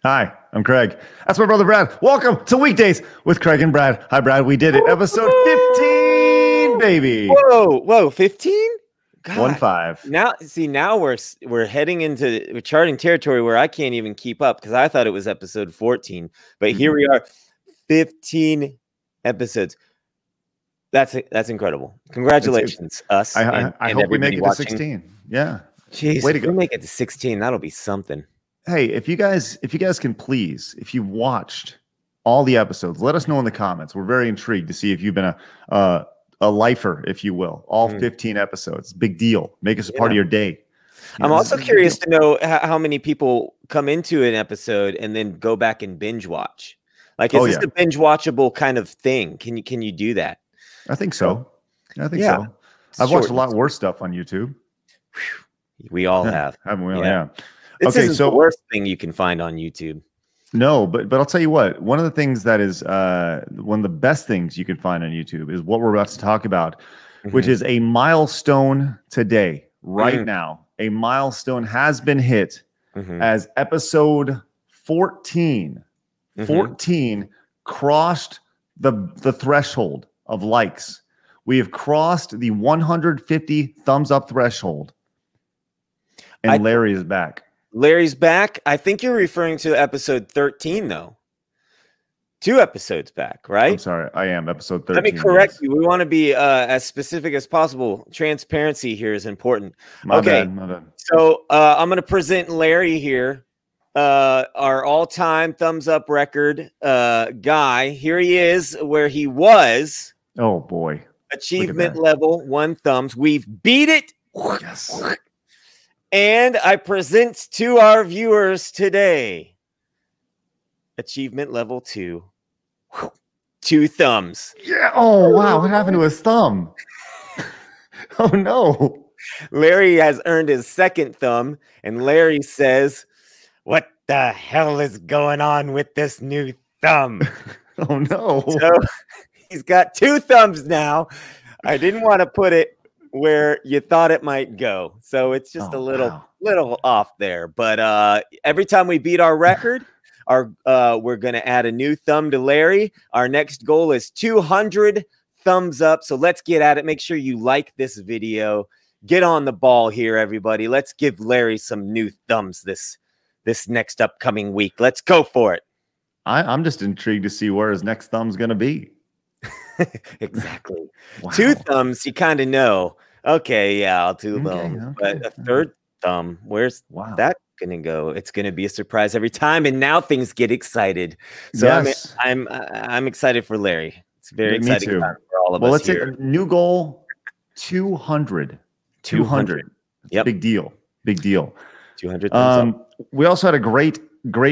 Hi, I'm Craig. That's my brother Brad. Welcome to Weekdays with Craig and Brad. Hi, Brad. We did it. Episode 15, baby. Whoa, 15? God. 1-5. Now we're heading into charting territory where I can't even keep up because I thought it was episode 14, but here we are, 15 episodes. That's incredible. Congratulations, us. I hope we make it to 16. Yeah. Jeez, way to if go. we make it to 16, that'll be something. Hey, if you guys can please, if you've watched all the episodes, let us know in the comments. We're very intrigued to see if you've been a lifer, if you will. All 15 episodes. Big deal. Make us a part of your day. I'm also curious to know how many people come into an episode and then go back and binge watch. Like, is this a binge watchable kind of thing? Can you do that? I think so. So. I've watched a lot worse stuff on YouTube. We all have. Haven't we all? Yeah. This isn't the worst thing you can find on YouTube. No, but I'll tell you what, one of the things that is one of the best things you can find on YouTube is what we're about to talk about, which is a milestone today, right now. A milestone has been hit as episode 14. 14 crossed the threshold of likes. We have crossed the 150 thumbs up threshold. And Larry is back. Larry's back. I think you're referring to episode 13, though. 2 episodes back, right? I'm sorry. I am episode 13. Let me correct you. We want to be as specific as possible. Transparency here is important. My bad. So I'm going to present Larry here, our all-time thumbs up record guy. Here he is where he was. Oh, boy. Achievement level 1 thumbs. We've beat it. Yes. And I present to our viewers today, achievement level 2, 2 thumbs. Yeah. Oh, wow. What happened to his thumb? Oh, no. Larry has earned his 2nd thumb, and Larry says, "What the hell is going on with this new thumb?" Oh, no. So he's got 2 thumbs now. I didn't want to put it where you thought it might go, so it's just a little off there. But every time we beat our record, we're gonna add a new thumb to Larry. Our next goal is 200 thumbs up, so let's get at it. Make sure you like this video. Get on the ball here, everybody. Let's give Larry some new thumbs this next upcoming week. Let's go for it. I'm just intrigued to see where his next thumb's gonna be. Exactly. Wow. 2 thumbs, you kind of know. Okay, yeah, I'll do them. Okay. But a 3rd thumb, where's that gonna go? It's gonna be a surprise every time, and now things get excited. So yes. I'm excited for Larry. It's very exciting time for all of us. Let's take a new goal: 200. 200. Yep. Big deal. 200 thumbs up. We also had a great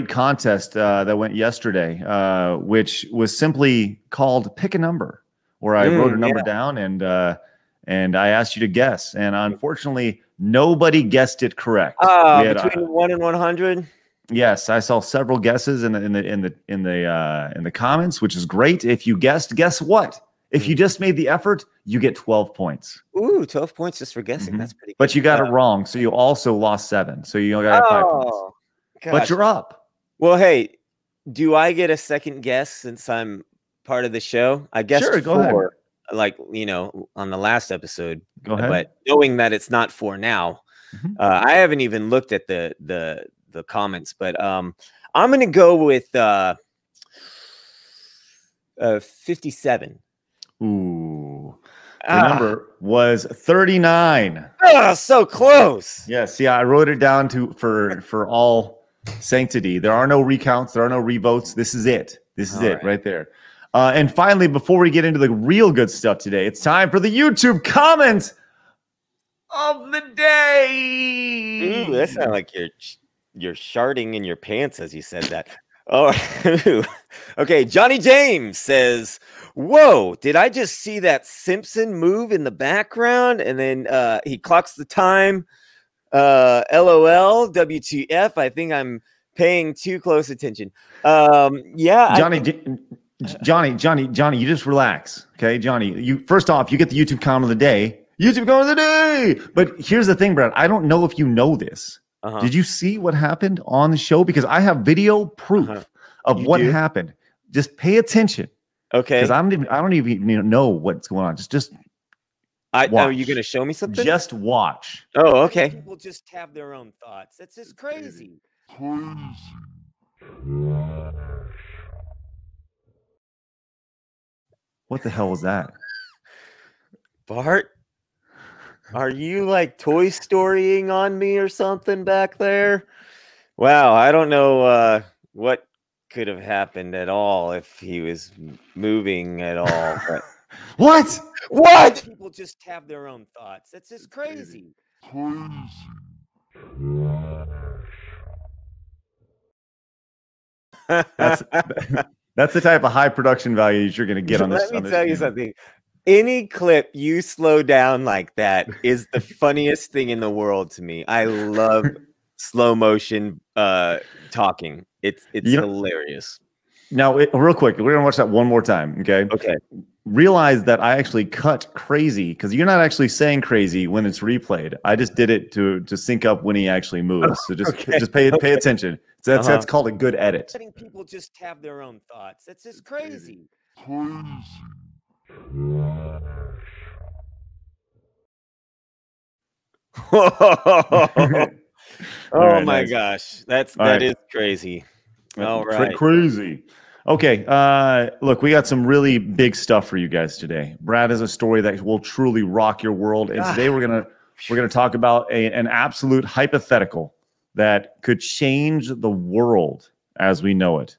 contest that went yesterday, which was simply called Pick a Number, where I wrote a number down and I asked you to guess. And unfortunately, nobody guessed it correct. Between 1 and 100. Yes, I saw several guesses in the comments, which is great. If you guessed, guess what? If you just made the effort, you get 12 points. Ooh, 12 points just for guessing. That's pretty good. But you got it wrong, so you also lost 7. So you only got 5 points. Gosh. But you're up. Well, hey, do I get a second guess since I'm part of the show? I guess sure, go ahead. Like, on the last episode. Go ahead. But knowing that it's not 4 now, I haven't even looked at the comments. But I'm going to go with 57. Ooh. The number was 39. So close. Yes. Yeah, I wrote it down for all sanctity. There are no recounts. There are no revotes. This is it. This is it right there. And finally, before we get into the real good stuff today, it's time for the YouTube comment of the day. Ooh, that sounded like you're sharding in your pants as you said that. Oh, okay. Johnny James says, "Whoa, did I just see that Simpson move in the background?" And then he clocks the time. LOL, WTF. I think I'm paying too close attention. Yeah, Johnny, you just relax, okay? Johnny, you first off, you get the YouTube comment of the day. YouTube comment of the day. But here's the thing, Brad. I don't know if you know this. Did you see what happened on the show? Because I have video proof of what happened. Just pay attention. Okay. Because I don't even know what's going on. Just are you going to show me something? Just watch. Oh, okay. People just have their own thoughts. That's just crazy. What the hell was that? Bart, are you like Toy Storying on me or something back there? Wow, I don't know what could have happened at all if he was moving at all. But... What? People just have their own thoughts. That's just crazy. That's the type of high production values you're going to get on this. Let me tell you something. Any clip you slow down like that is the funniest thing in the world to me. I love slow motion talking. It's hilarious. Now, real quick, we're going to watch that one more time. Okay. Okay. Realize that I actually cut crazy because you're not actually saying crazy when it's replayed. I just did it to sync up when he actually moves. So just pay attention. So that's called a good edit. Letting people just have their own thoughts. That's just crazy. Oh my gosh, that is crazy. All right, crazy. Okay, look, we got some really big stuff for you guys today. Brad has a story that will truly rock your world, and today we're gonna talk about an absolute hypothetical that could change the world as we know it.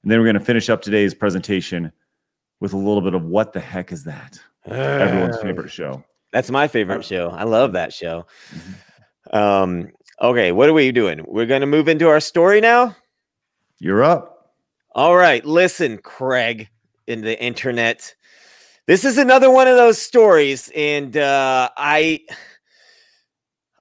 And then we're gonna finish up today's presentation with a little bit of what the heck is that? Everyone's favorite show. That's my favorite show. I love that show. Okay, what are we doing? We're gonna move into our story now. You're up. All right, listen, Craig, in the internet. This is another one of those stories, and I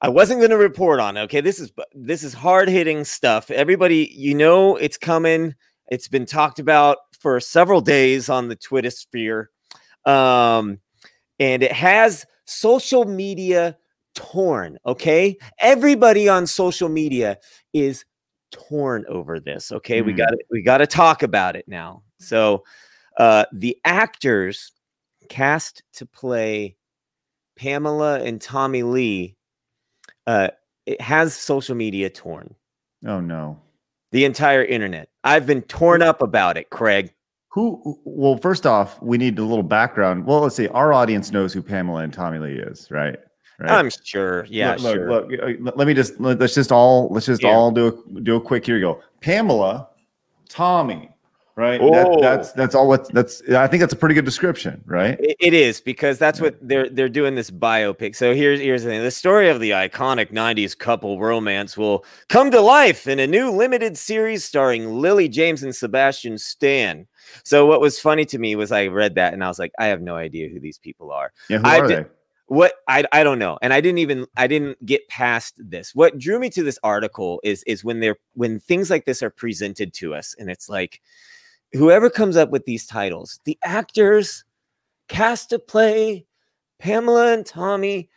wasn't going to report on it. Okay, this is hard-hitting stuff. Everybody, you know, it's coming. It's been talked about for several days on the Twitter sphere, and it has social media torn. Okay, everybody on social media is torn over this. Okay, we got to talk about it now. So the actors cast to play Pamela and Tommy Lee, it has social media torn. Oh no. The entire internet. I've been torn up about it, Craig. Well, first off, we need a little background. Well, let's see. Our audience knows who Pamela and Tommy Lee is, right? Right. I'm sure. Yeah, sure. Look, let's just all do a quick. Here we go. Pamela, Tommy, right? That's all. I think that's a pretty good description, right? It is, because that's what they're doing this biopic. So here's the thing: the story of the iconic '90s couple romance will come to life in a new limited series starring Lily James and Sebastian Stan. So what was funny to me was I read that and I was like, I have no idea who these people are. Yeah, who are they? What I don't know, and I didn't get past this. What drew me to this article is when things like this are presented to us, and it's like, whoever comes up with these titles, the actors cast to play Pamela and Tommy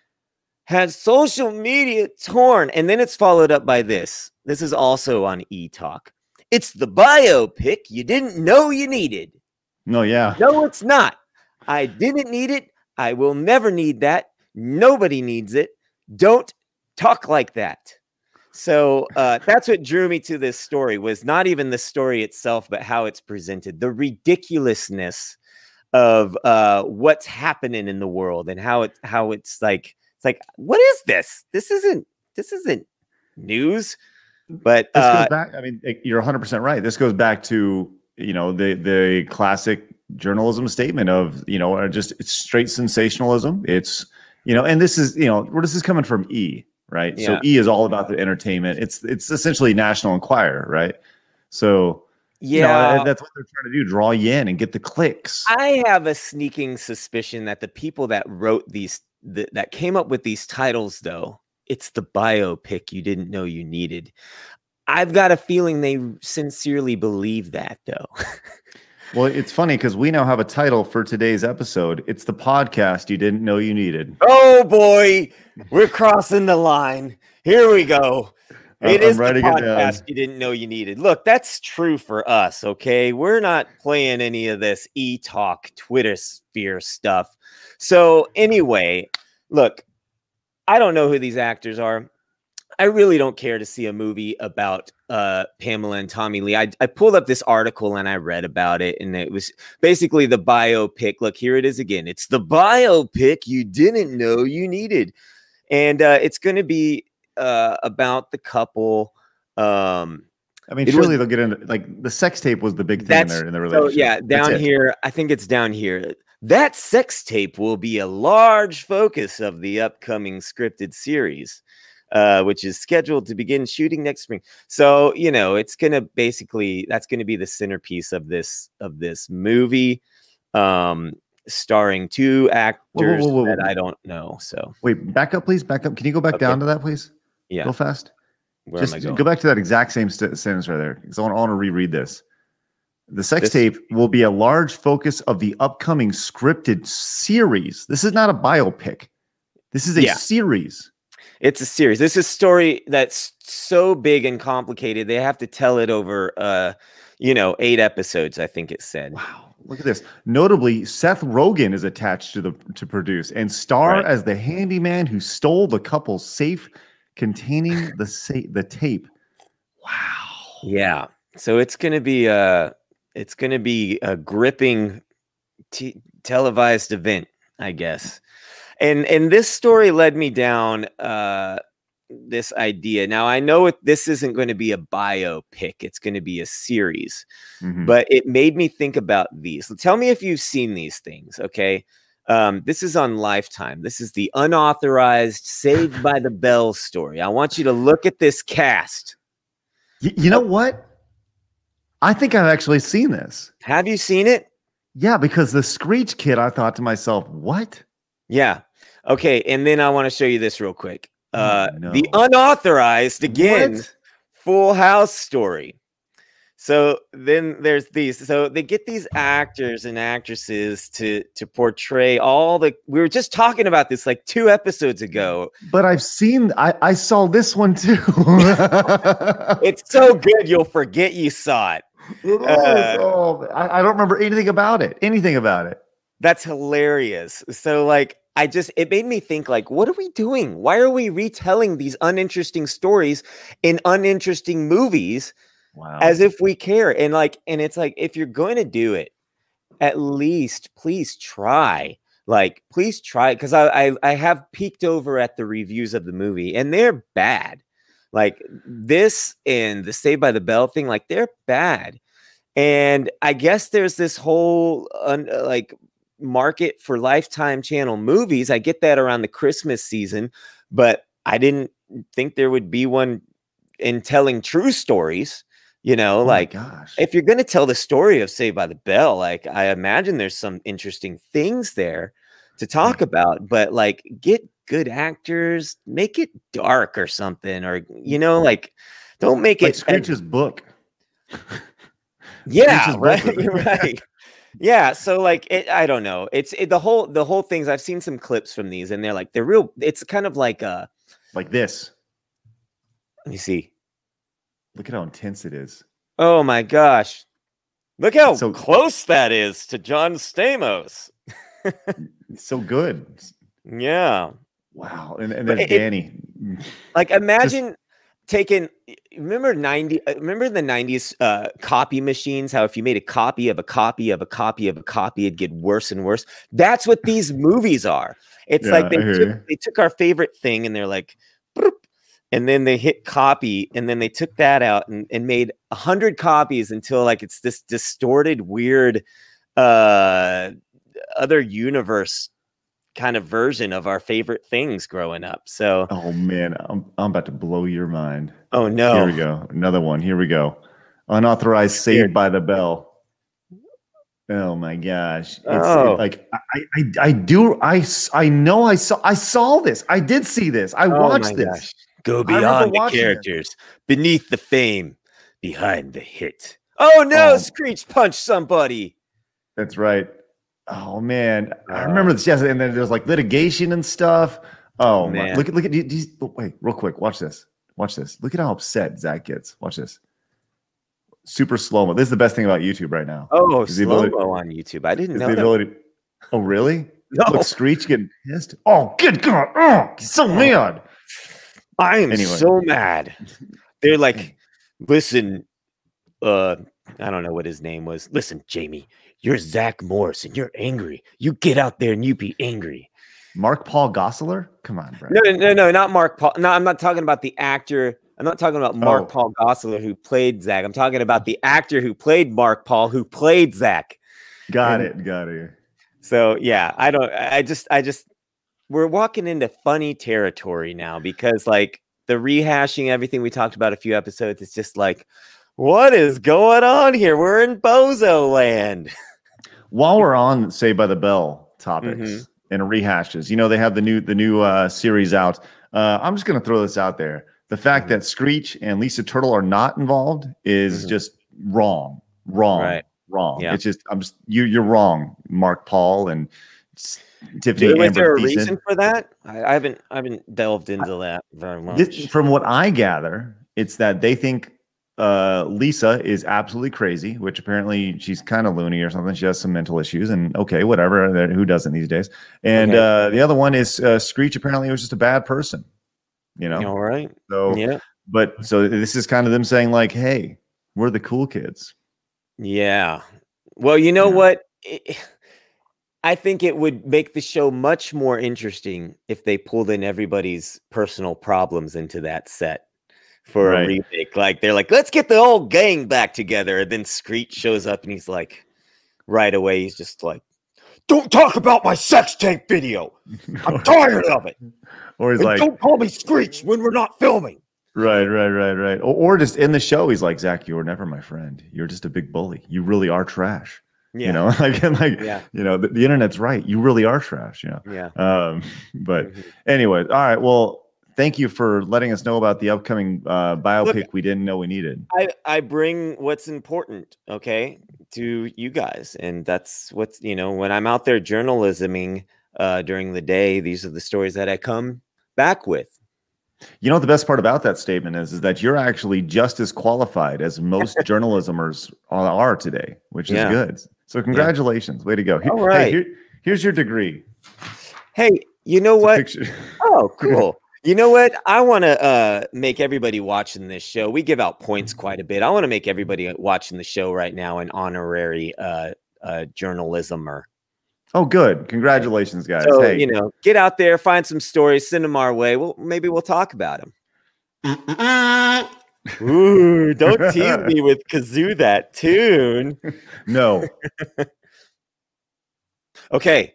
had social media torn, and then it's followed up by this. This is also on E-Talk. It's the biopic you didn't know you needed. No, yeah. No, it's not. I didn't need it. I will never need that. Nobody needs it. Don't talk like that. So that's what drew me to this story, was not even the story itself, but how it's presented, the ridiculousness of what's happening in the world, and how it's like, what is this? This isn't news. But this goes back. I mean, you're 100% right. This goes back to, you know, the classic journalism statement of, you know, it's straight sensationalism. It's, you know, and this is, you know, where this is coming from, E, right? Yeah. So E is all about the entertainment. It's essentially National Enquirer, right? So yeah, you know, that's what they're trying to do, draw you in and get the clicks. I have a sneaking suspicion that the people that wrote these, that came up with these titles, though, it's the biopic you didn't know you needed. I've got a feeling they sincerely believe that, though. Well, it's funny because we now have a title for today's episode. It's the podcast you didn't know you needed. Oh boy, we're crossing the line. Here we go. It is the writing it down. podcast you didn't know you needed. Look, that's true for us, okay? We're not playing any of this e-talk, Twitter sphere stuff. So anyway, look, I don't know who these actors are. I really don't care to see a movie about Pamela and Tommy Lee. I pulled up this article and I read about it, and it was basically the biopic. Look, here it is again. It's the biopic you didn't know you needed. And it's going to be about the couple. I mean, surely they'll get into, like, the sex tape was the big thing in their relationship. So yeah, down here, I think it's down here. That sex tape will be a large focus of the upcoming scripted series, which is scheduled to begin shooting next spring. So, you know, it's going to basically, that's going to be the centerpiece of this movie, starring two actors that I don't know. So wait, back up, please. Back up. Can you go back down to that, please? Yeah. Go fast. Where am I going? Go back to that exact same sentence right there, because I want to reread this. The sex tape will be a large focus of the upcoming scripted series. This is not a biopic. This is a series. It's a series. This is a story that's so big and complicated. They have to tell it over, 8 episodes, I think it said. Wow. Look at this. Notably, Seth Rogen is attached to produce and star as the handyman who stole the couple's safe containing the tape. Wow. Yeah. So it's going to be a gripping televised event, I guess. And this story led me down this idea. Now, I know this isn't going to be a biopic. It's going to be a series. But it made me think about these. So tell me if you've seen these things, okay? This is on Lifetime. This is the unauthorized Saved by the Bell story. I want you to look at this cast. You know what? I think I've actually seen this. Have you seen it? Yeah, because the Screech Kid, I thought to myself, what? Yeah. Okay, and then I want to show you this real quick. The unauthorized, again, Full House story. So then there's these. So they get these actors and actresses to portray all the. We were just talking about this like 2 episodes ago. But I saw this one too. It's so good you'll forget you saw it. It is. I don't remember anything about it. That's hilarious. So like, it made me think, like, what are we doing? Why are we retelling these uninteresting stories in uninteresting movies? Wow. As if we care. And it's like, if you're going to do it, at least please try. Like, please try. Because I have peeked over at the reviews of the movie, and they're bad. Like this and the Saved by the Bell thing, like, they're bad. And I guess there's this whole market for Lifetime channel movies. I get that around the Christmas season, but I didn't think there would be one in telling true stories. Gosh. If you're going to tell the story of Saved by the Bell, like, I imagine there's some interesting things there to talk about, but like, get good actors, make it dark or something, or, don't make it Screech's book. Yeah, right. Yeah. So like, I don't know. It's the whole things. I've seen some clips from these, and they're real. It's kind of like this. Let me see. Look at how intense it is. Oh my gosh. Look how close that is to John Stamos. So good. Yeah. Wow. And there's Danny. Like, imagine remember the 90s copy machines, how if you made a copy of a copy of a copy of a copy, it'd get worse and worse. That's what these movies are. It's like they took our favorite thing, and they're like, boop, and then they hit copy, and then they took that out and made 100 copies until like it's this distorted, weird other universe kind of version of our favorite things growing up. So, oh man, I'm about to blow your mind. Oh no. Here we go. Another one. Here we go. Unauthorized Saved by the Bell. Oh my gosh. I saw this. I did see this. I watched this. Gosh. Go beyond the characters, beneath the fame, behind the hit. Oh no, Screech punched somebody. That's right. Oh man, I remember this. Yes, and then there's like litigation and stuff. Oh man, look at these. Wait, real quick, watch this. Watch this. Look at how upset Zach gets. Watch this. Super slow-mo. This is the best thing about YouTube right now. Oh, slow-mo on YouTube. I didn't know the that. ability. Oh, really? No. Look, Screech getting pissed. Oh, good God. Oh, he's so mad. I am so mad. They're like, listen, I don't know what his name was. Listen, Jamie, you're Zach Morris and you're angry. You get out there and you be angry. Mark Paul Gosselaar? Come on, bro. No, not Mark Paul. No, I'm not talking about the actor. I'm not talking about Mark Paul Gosselaar who played Zach. I'm talking about the actor who played Mark Paul who played Zach. Got it. So yeah, I just we're walking into funny territory now because like the rehashing everything we talked about a few episodes, it's just like, what is going on here? We're in Bozo land. While we're on Saved by the Bell topics and rehashes, you know, they have the new series out. I'm just gonna throw this out there. The fact that Screech and Lisa Turtle are not involved is just wrong. Wrong. Yeah. It's just you're wrong, Mark Paul and Tiffany. Was there a reason for that? I haven't delved into that very much. From what I gather, it's that they think Lisa is absolutely crazy, which apparently she's kind of loony or something. She has some mental issues, and okay, whatever. Who doesn't these days? And the other one is Screech. Apparently, was just a bad person. You know. All right. So yeah. But so this is kind of them saying like, "Hey, we're the cool kids." Yeah. Well, you know what? I think it would make the show much more interesting if they pulled in everybody's personal problems into that set for a remake. Like they're like, let's get the whole gang back together. And then Screech shows up and he's like, right away, he's just like, don't talk about my sex tape video. I'm tired of it. Or he's like, don't call me Screech when we're not filming. Right. Or just in the show, he's like, Zach, you were never my friend. You're just a big bully. You really are trash. Yeah. You know, you know, the internet's right. You really are trash. You know. Yeah. But anyway, all right. Well, thank you for letting us know about the upcoming biopic we didn't know we needed. I bring what's important, okay, to you guys, and that's what's, you know, when I'm out there journalisming during the day, these are the stories that I come back with. You know what the best part about that statement is that you're actually just as qualified as most journalismers are today, which is good. So congratulations. Way to go. All right. Hey, here's your degree. Hey, you know what? Oh, cool. You know what? I want to make everybody watching this show. We give out points quite a bit. I want to make everybody watching the show right now an honorary journalismer. Oh, good. Congratulations, guys. So, you know, get out there, find some stories, send them our way. Maybe we'll talk about them. Ooh, don't tease me with Kazoo that tune. No. Okay.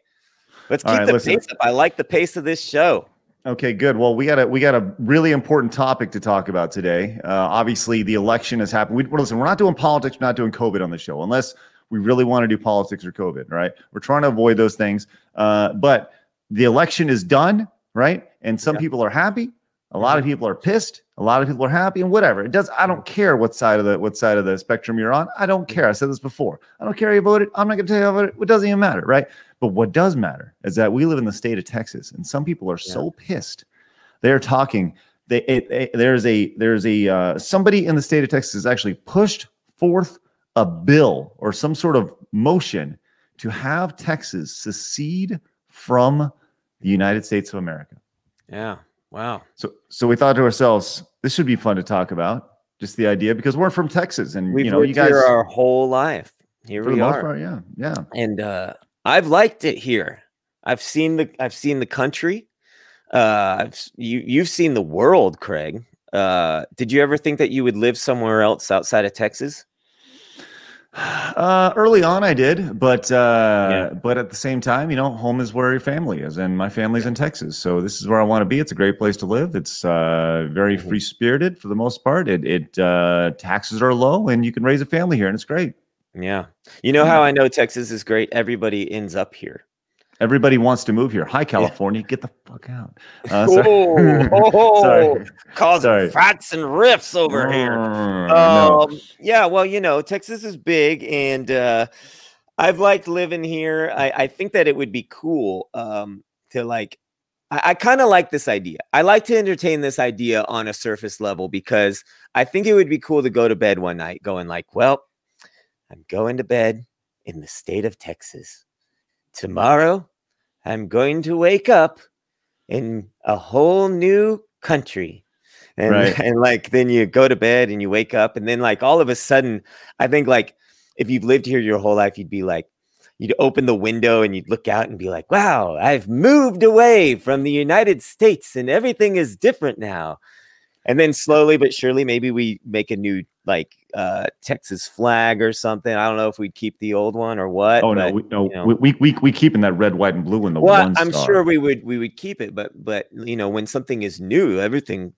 Let's keep the pace up. I like the pace of this show. Okay, good. Well, we got a really important topic to talk about today. Obviously, the election has happened. Listen, we're not doing politics. We're not doing COVID on the show, unless we really want to do politics or COVID, right? We're trying to avoid those things. But the election is done, right? And some people are happy. A lot of people are pissed. A lot of people are happy, and whatever. It does. I don't care what side of the spectrum you're on. I don't care. I said this before. I don't care how you voted. I'm not going to tell you how you voted. It doesn't even matter, right? But what does matter is that we live in the state of Texas, and some people are so pissed. They're talking. There's a somebody in the state of Texas has actually pushed forth a bill or some sort of motion to have Texas secede from the United States of America. Yeah. Wow. So we thought to ourselves, this should be fun to talk about. Just the idea, because we're from Texas, and we've you guys here our whole life. Here we are. Part, yeah. And I've liked it here. I've seen the country. You've seen the world, Craig. Did you ever think that you would live somewhere else outside of Texas? Early on, I did, but at the same time, you know, home is where your family is, and my family's in Texas, so this is where I want to be. It's a great place to live. It's very free spirited for the most part. Taxes are low, and you can raise a family here, and it's great. Yeah, you know how I know Texas is great? Everybody ends up here. Everybody wants to move here. Hi, California. Get the fuck out. Sorry. Causing frats and riffs over here. No. Yeah, well, you know, Texas is big, and I've liked living here. I think that it would be cool to like, I kind of like this idea. I like to entertain this idea on a surface level because I think it would be cool to go to bed one night going like, well, I'm going to bed in the state of Texas. Tomorrow, I'm going to wake up in a whole new country. And like, then you go to bed and you wake up and then like all of a sudden, I think like if you've lived here your whole life, you'd be like, you'd open the window and you'd look out and be like, wow, I've moved away from the United States and everything is different now. And then slowly but surely, maybe we make a new like Texas flag or something. I don't know if we'd keep the old one or what. Oh but, we keep in that red, white, and blue one. I'm sure we would keep it, but when something is new, everything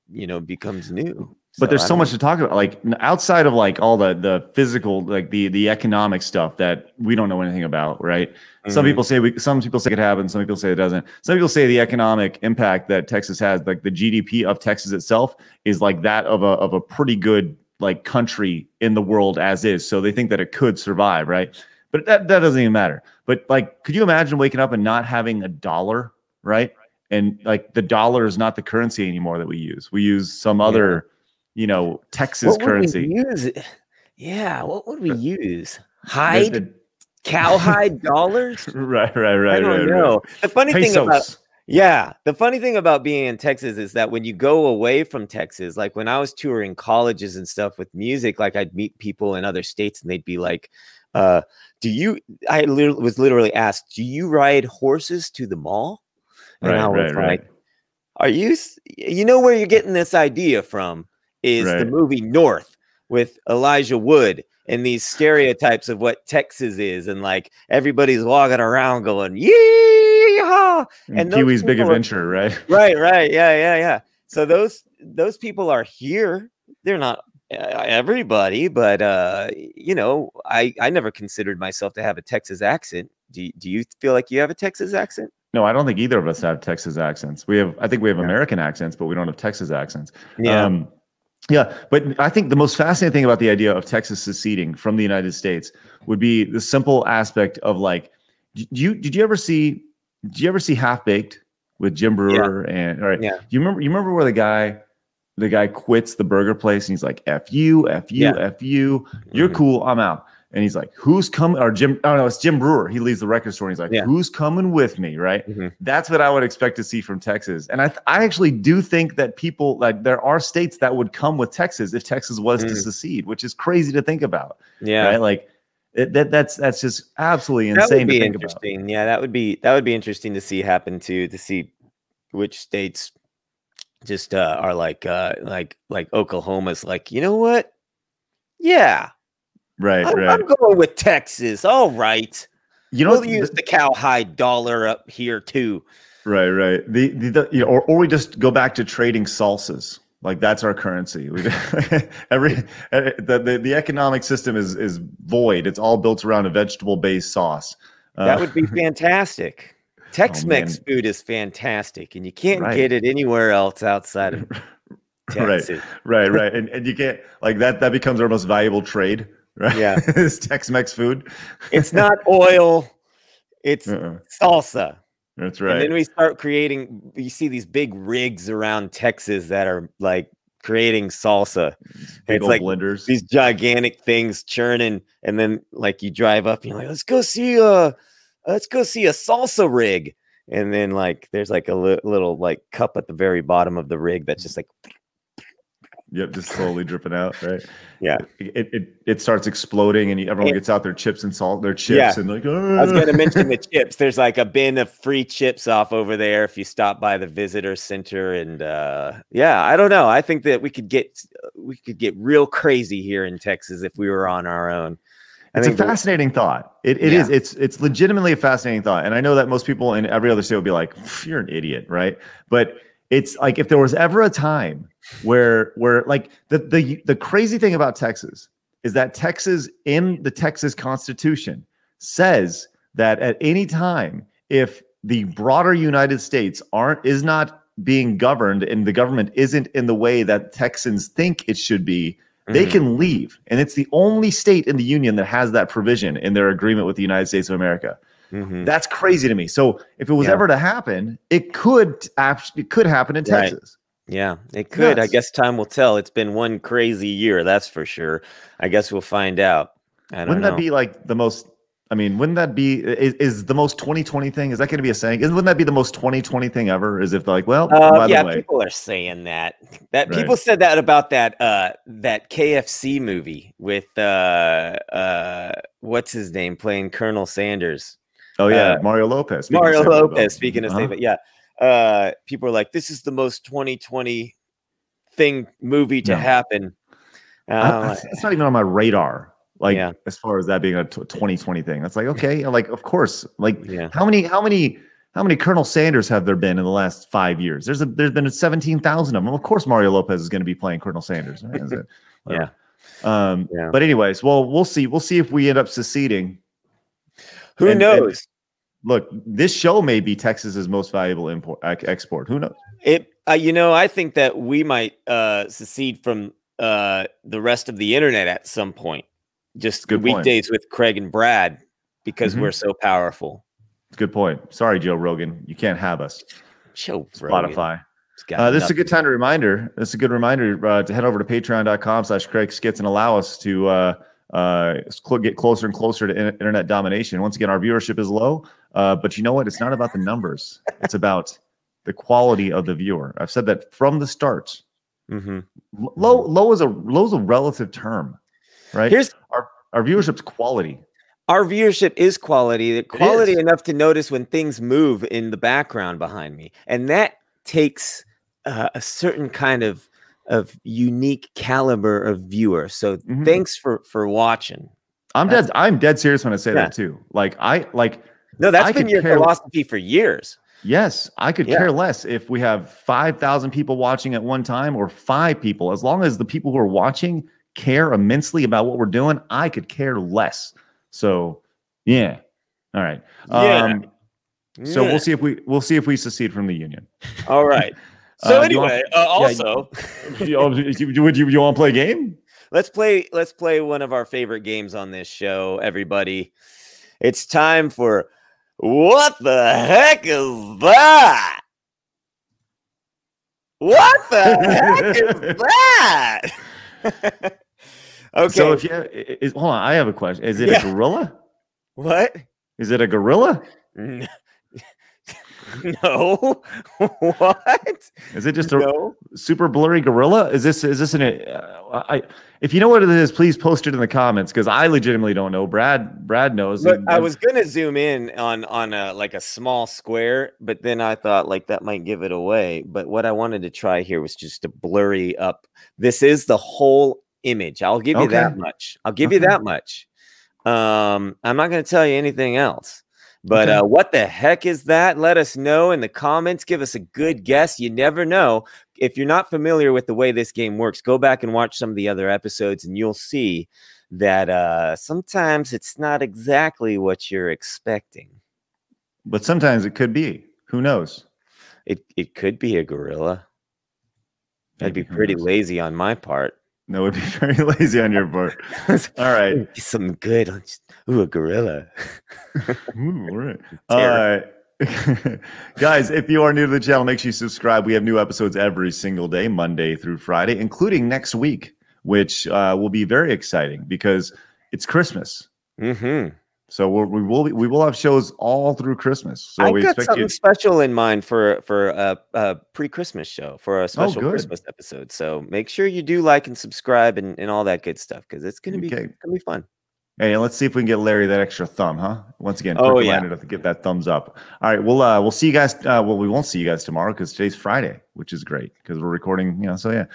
becomes new. But there's so much to talk about, like outside of like all the physical, like the economic stuff that we don't know anything about, right? Mm-hmm. Some people say it happens, some people say it doesn't. Some people say the economic impact that Texas has, like the GDP of Texas itself, is like that of a pretty good like country in the world as is. So they think that it could survive, right? But that doesn't even matter. But like, could you imagine waking up and not having a dollar, right? And like the dollar is not the currency anymore that we use. We use some other, Texas currency. Yeah, what would we use? Cowhide dollars? Right. I don't know. The funny thing about being in Texas is that when you go away from Texas, like when I was touring colleges and stuff with music, like I'd meet people in other states and they'd be like, I was literally asked, do you ride horses to the mall? And I was like, are you where you're getting this idea from is the movie North with Elijah Wood and these stereotypes of what Texas is. And like, everybody's walking around going, yeehaw. And Pee-wee's Big Adventure, right? Right. Yeah. So those people are here. They're not everybody, but I never considered myself to have a Texas accent. Do you feel like you have a Texas accent? No, I don't think either of us have Texas accents. I think we have American accents, but we don't have Texas accents. Yeah, but I think the most fascinating thing about the idea of Texas seceding from the United States would be the simple aspect of like, did you ever see Half Baked with Jim Brewer? And all right, do you remember where the guy quits the burger place and he's like, F you, you're cool, I'm out. And he's like, who's coming? Or Jim, oh no, it's Jim Brewer. He leaves the record store and he's like, who's coming with me? Right. Mm-hmm. That's what I would expect to see from Texas. And I actually do think that people, like, there are states that would come with Texas if Texas was to secede, which is crazy to think about. Yeah. Right. Like that's just absolutely insane to think about. Yeah. That would be interesting to see happen to see which states just are like Oklahoma's like, you know what? Yeah. Right. I'm going with Texas. All right. We'll use the cowhide dollar up here too. Right. Or we just go back to trading salsas. Like that's our currency. The economic system is void. It's all built around a vegetable-based sauce. That would be fantastic. Tex-Mex food is fantastic, and you can't get it anywhere else outside of Texas. Right. And you can't, like, that becomes our most valuable trade. Right? Yeah, it's Tex-Mex food. It's not oil, it's salsa. That's right. And then we start creating. You see these big rigs around Texas that are like creating salsa. Big old like blenders. These gigantic things churning, and then like you drive up, and you're like, let's go see a salsa rig. And then like there's like a little like cup at the very bottom of the rig that's just like. Yep, just slowly dripping out, right? Yeah, it starts exploding, and everyone gets out their chips and salt, their chips, and like. I was going to mention the chips. There's like a bin of free chips off over there if you stop by the visitor center, and I don't know. I think that we could get real crazy here in Texas if we were on our own. It's a fascinating thought. It is. It's legitimately a fascinating thought, and I know that most people in every other state would be like, "You're an idiot," right? But it's like if there was ever a time where like the crazy thing about Texas is that Texas in the Texas Constitution says that at any time, if the broader United States is not being governed and the government isn't in the way that Texans think it should be, they can leave. And it's the only state in the union that has that provision in their agreement with the United States of America. That's crazy to me. So if it was ever to happen, it could happen in Texas. Yeah, it could. I guess time will tell. It's been one crazy year, that's for sure. I guess we'll find out. Wouldn't that be like the most? I mean, wouldn't that be is the most 2020 thing? Is that going to be a saying? Wouldn't that be the most 2020 thing ever? Is if they're like, well, by the way, people are saying that. People said that about that KFC movie with what's his name playing Colonel Sanders. Oh yeah, Mario Lopez. Speaking of David, people are like, this is the most 2020 movie to happen. It's not even on my radar. Like as far as that being a 2020 thing, that's like, okay, like of course, like how many Colonel Sanders have there been in the last 5 years? There's been 17,000 of them. Of course, Mario Lopez is going to be playing Colonel Sanders. Right? But anyways, well, we'll see. We'll see if we end up seceding. Who knows? Look, this show may be Texas's most valuable export. Who knows? I think that we might secede from the rest of the internet at some point. Just good weekdays with Craig and Brad because we're so powerful. Good point. Sorry, Joe Rogan, you can't have us. Spotify. This is a good reminder. This is a good reminder to head over to patreon.com/CraigSkits and allow us to get closer and closer to internet domination. Once again, our viewership is low, but you know what? It's not about the numbers. It's about the quality of the viewer. I've said that from the start. Low is a relative term, right? Here's our viewership's quality. Our viewership is quality. The quality enough to notice when things move in the background behind me, and that takes a certain kind of unique caliber of viewer. So thanks for watching. I'm dead serious when I say that too. No, that's been your philosophy for years. Yes, I could care less if we have 5,000 people watching at one time or 5 people. As long as the people who are watching care immensely about what we're doing, I could care less. So, yeah. All right. So we'll see if we secede from the union. All right. So anyway, also, would you want to play a game? Let's play one of our favorite games on this show, everybody. It's time for What the Heck Is That? What the heck is that? Okay. So hold on, I have a question. Is it a gorilla? What? Is it a gorilla? No. What? Is it just a super blurry gorilla? Is this if you know what it is, please post it in the comments because I legitimately don't know. Brad knows. Look, I was gonna zoom in on a small square, but then I thought like that might give it away. But what I wanted to try here was just to blurry up. This is the whole image. I'll give you that much. I'll give you that much. I'm not going to tell you anything else. But what the heck is that? Let us know in the comments. Give us a good guess. You never know. If you're not familiar with the way this game works, go back and watch some of the other episodes, and you'll see that sometimes it's not exactly what you're expecting. But sometimes it could be. Who knows? It could be a gorilla. That'd be pretty lazy on my part. No, it would be very lazy on your part. All right. Something good. Ooh, a gorilla. Ooh, all right. Guys, if you are new to the channel, make sure you subscribe. We have new episodes every single day, Monday through Friday, including next week, which will be very exciting because it's Christmas. So we will have shows all through Christmas. So I've got something special in mind for a pre-Christmas show, for a special Christmas episode. So make sure you do like and subscribe and all that good stuff because it's gonna be fun. Hey, let's see if we can get Larry that extra thumb, huh? Once again, to get that thumbs up. All right, we'll see you guys. Well, we won't see you guys tomorrow because today's Friday, which is great because we're recording. So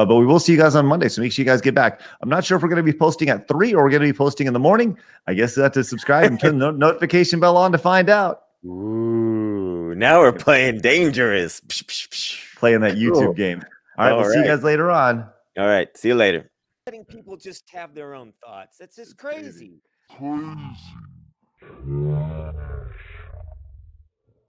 but we will see you guys on Monday. So make sure you guys get back. I'm not sure if we're going to be posting at 3 or we're going to be posting in the morning. I guess you have to subscribe and turn the notification bell on to find out. Ooh, now we're playing dangerous. Playing that YouTube game. All right, we'll see you guys later on. All right, see you later. Letting people just have their own thoughts. That's just crazy.